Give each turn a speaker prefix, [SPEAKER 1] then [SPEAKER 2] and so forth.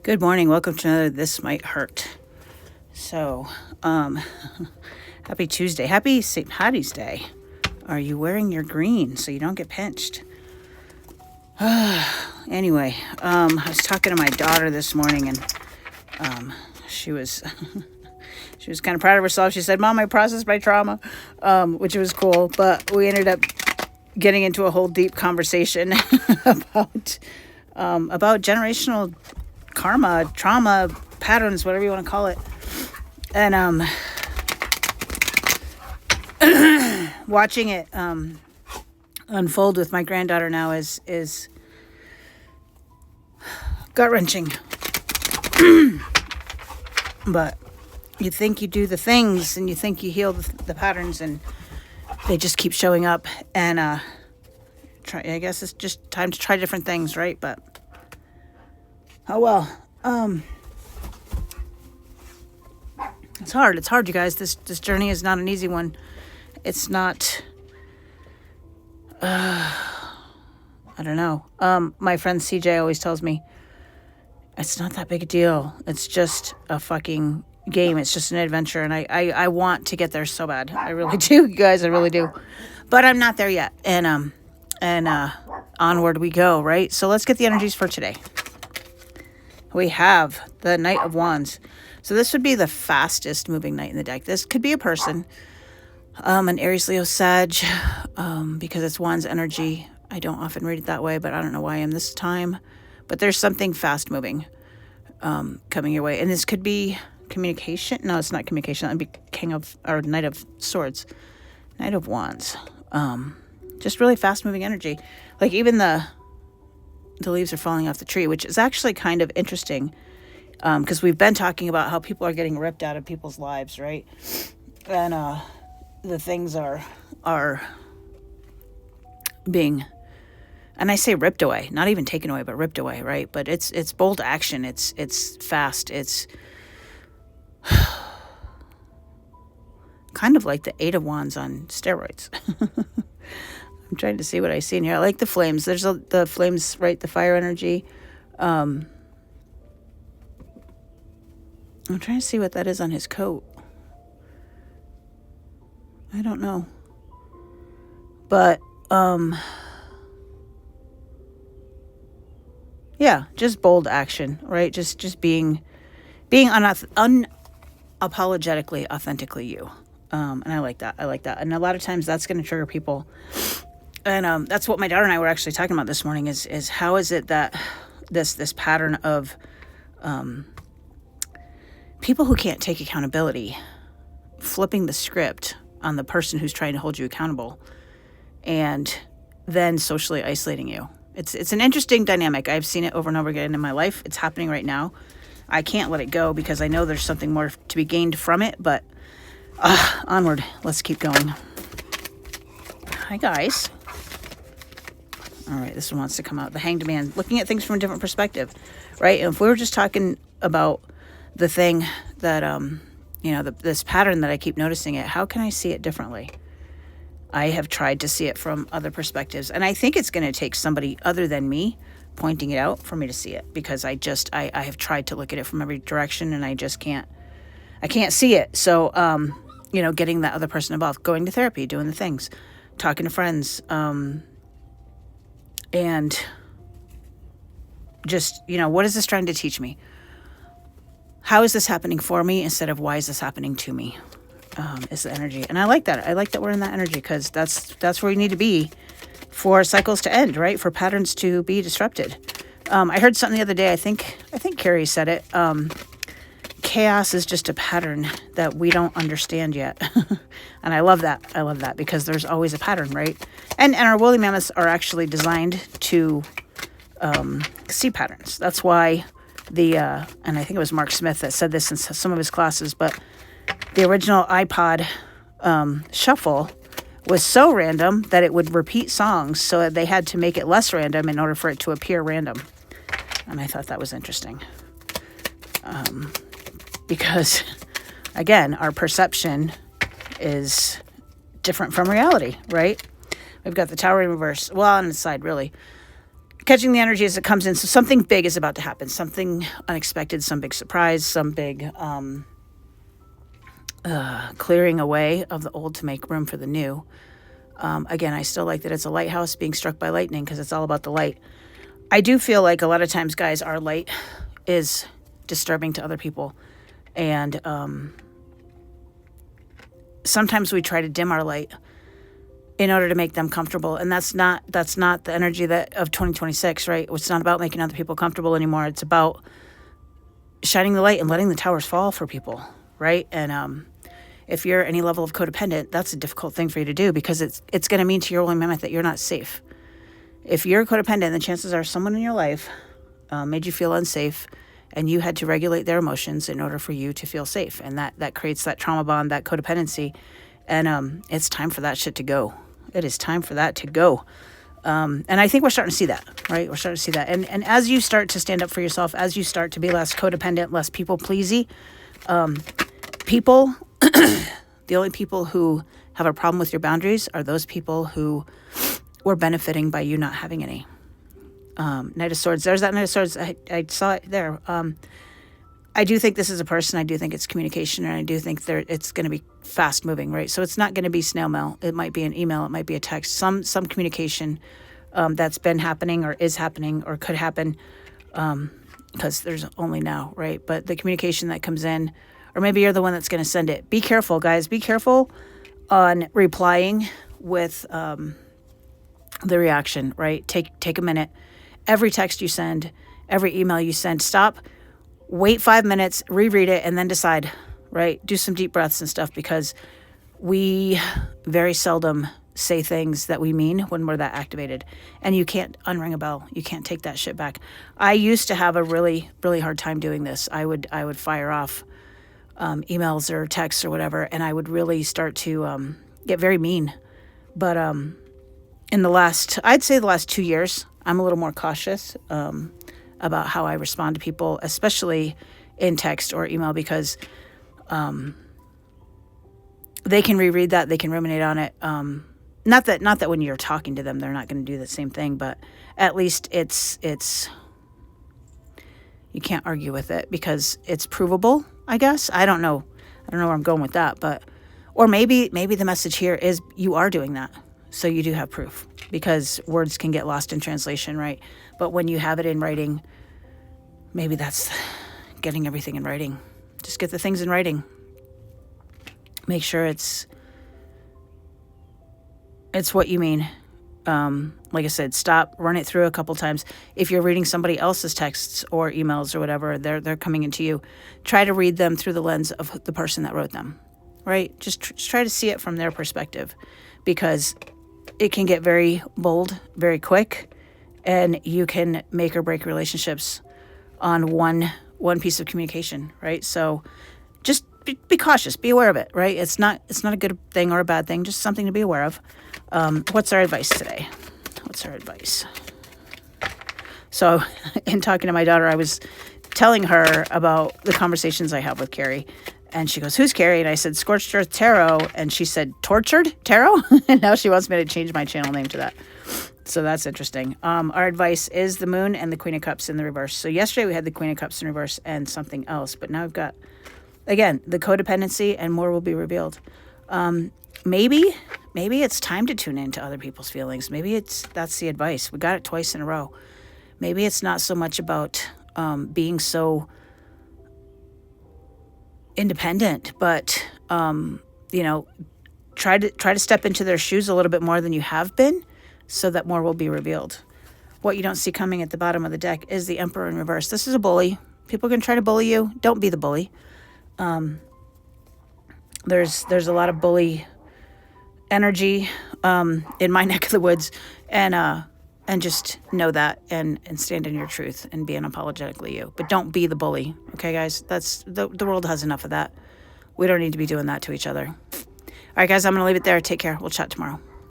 [SPEAKER 1] Good morning. Welcome to another This Might Hurt. So, happy Tuesday. Happy St. Patty's Day. Are you wearing your green so you don't get pinched? Anyway, I was talking to my daughter this morning and she was she was kind of proud of herself. She said, "Mom, I processed my trauma," which was cool. But we ended up getting into a whole deep conversation about generational karma, trauma, patterns, whatever you want to call it. And watching it unfold with my granddaughter now is gut-wrenching. But you think you do the things and you think you heal the patterns, and they just keep showing up. And I guess it's just time to try different things, right? But oh well. It's hard. It's hard, you guys. This journey is not an easy one. It's not. I don't know. My friend CJ always tells me it's not that big a deal. It's just a fucking game. It's just an adventure, and I want to get there so bad. I really do, you guys. I really do, but I'm not there yet. And onward we go. Right. So let's get the energies for today. We have the Knight of Wands. So this would be the fastest moving knight in the deck. This could be a person, an Aries, Leo, Sag, because it's Wands energy. I don't often read it that way, but I don't know why I am this time. But there's something fast moving coming your way. And this could be communication. No, it's not communication. That would be Knight of Swords. Knight of Wands. Just really fast moving energy. Like even the leaves are falling off the tree, which is actually kind of interesting because we've been talking about how people are getting ripped out of people's lives, right? And the things are being, and I say ripped away, not even taken away, but ripped away, right? But it's bold action. It's fast. It's kind of like the Eight of Wands on steroids. I'm trying to see what I see in here. I like the flames. There's the flames, right? The fire energy. I'm trying to see what that is on his coat. I don't know. But, yeah, just bold action, right? Just being unapologetically, authentically you. And I like that. And a lot of times that's going to trigger people. And that's what my daughter and I were actually talking about this morning is how is it that this pattern of people who can't take accountability, flipping the script on the person who's trying to hold you accountable, and then socially isolating you. It's an interesting dynamic. I've seen it over and over again in my life. It's happening right now. I can't let it go because I know there's something more to be gained from it, but onward. Let's keep going. Hi, guys. All right, this one wants to come out. The Hanged Man, looking at things from a different perspective, right? And if we were just talking about the thing that, this pattern that I keep noticing it, how can I see it differently? I have tried to see it from other perspectives, and I think it's going to take somebody other than me pointing it out for me to see it, because I have tried to look at it from every direction, and I can't see it. So, getting that other person involved, going to therapy, doing the things, talking to friends, and just, what is this trying to teach me? How is this happening for me instead of why is this happening to me? Is the energy. And I like that. I like that we're in that energy, because that's where we need to be for cycles to end, right? For patterns to be disrupted. I heard something the other day. I think Carrie said it. Chaos is just a pattern that we don't understand yet. And I love that because there's always a pattern, right? And our woolly mammoths are actually designed to see patterns. That's why and I think it was Mark Smith that said this in some of his classes, but the original iPod shuffle was so random that it would repeat songs, so they had to make it less random in order for it to appear random. And I thought that was interesting. Because, again, our perception is different from reality, right? We've got the Tower in reverse. Well, on the side, really. catching the energy as it comes in. So something big is about to happen, something unexpected, some big surprise, some big clearing away of the old to make room for the new. Again, I still like that it's a lighthouse being struck by lightning because it's all about the light. I do feel like a lot of times, guys, our light is disturbing to other people. And sometimes we try to dim our light in order to make them comfortable. And that's not the energy of 2026, right? It's not about making other people comfortable anymore. It's about shining the light and letting the towers fall for people, right? And if you're any level of codependent, that's a difficult thing for you to do because it's going to mean to your woolly mammoth that you're not safe. If you're codependent, the chances are someone in your life made you feel unsafe, and you had to regulate their emotions in order for you to feel safe. And that creates that trauma bond, that codependency. And it's time for that shit to go. It is time for that to go. And I think we're starting to see that, right? We're starting to see that. And as you start to stand up for yourself, as you start to be less codependent, less people-pleasy, people, the only people who have a problem with your boundaries are those people who were benefiting by you not having any. Knight of Swords. There's that Knight of Swords. I saw it there. I do think this is a person. I do think it's communication, and I do think it's going to be fast moving, right? So it's not going to be snail mail. It might be an email. It might be a text. Some communication that's been happening or is happening or could happen because there's only now, right? But the communication that comes in, or maybe you're the one that's going to send it. Be careful, guys. Be careful on replying with the reaction, right? Take a minute. Every text you send, every email you send, stop, wait 5 minutes, reread it, and then decide, right? Do some deep breaths and stuff because we very seldom say things that we mean when we're that activated. And you can't unring a bell. You can't take that shit back. I used to have a really, really hard time doing this. I would fire off emails or texts or whatever, and I would really start to get very mean. But in the last 2 years, I'm a little more cautious about how I respond to people, especially in text or email, because they can reread that, they can ruminate on it. Not that when you're talking to them, they're not going to do the same thing, but at least it's you can't argue with it because it's provable, I guess. I don't know where I'm going with that, but or maybe the message here is you are doing that. So you do have proof because words can get lost in translation, right? But when you have it in writing, maybe that's getting everything in writing. Just get the things in writing. Make sure it's what you mean. Like I said, stop, run it through a couple times. If you're reading somebody else's texts or emails or whatever, they're coming into you. Try to read them through the lens of the person that wrote them, right? Just try to see it from their perspective because it can get very bold, very quick, and you can make or break relationships on one piece of communication, right? So just be cautious, be aware of it, right? It's not a good thing or a bad thing, just something to be aware of. What's our advice today? What's our advice? So in talking to my daughter, I was telling her about the conversations I have with Carrie. And she goes, "Who's Carrie?" And I said, "Scorched Earth Tarot." And she said, "Tortured Tarot?" And now she wants me to change my channel name to that. So that's interesting. Our advice is the Moon and the Queen of Cups in the reverse. So yesterday we had the Queen of Cups in reverse and something else. But now we've got, again, the codependency, and more will be revealed. Maybe it's time to tune into other people's feelings. Maybe that's the advice. We got it twice in a row. Maybe it's not so much about being so independent, but try to step into their shoes a little bit more than you have been, so that more will be revealed. What you don't see coming at the bottom of the deck is the Emperor in reverse. This is a bully. People are going to try to bully you. Don't be the bully. There's a lot of bully energy in my neck of the woods, and just know that and stand in your truth and be unapologetically you. But don't be the bully, okay, guys? That's the world has enough of that. We don't need to be doing that to each other. All right, guys, I'm going to leave it there. Take care. We'll chat tomorrow.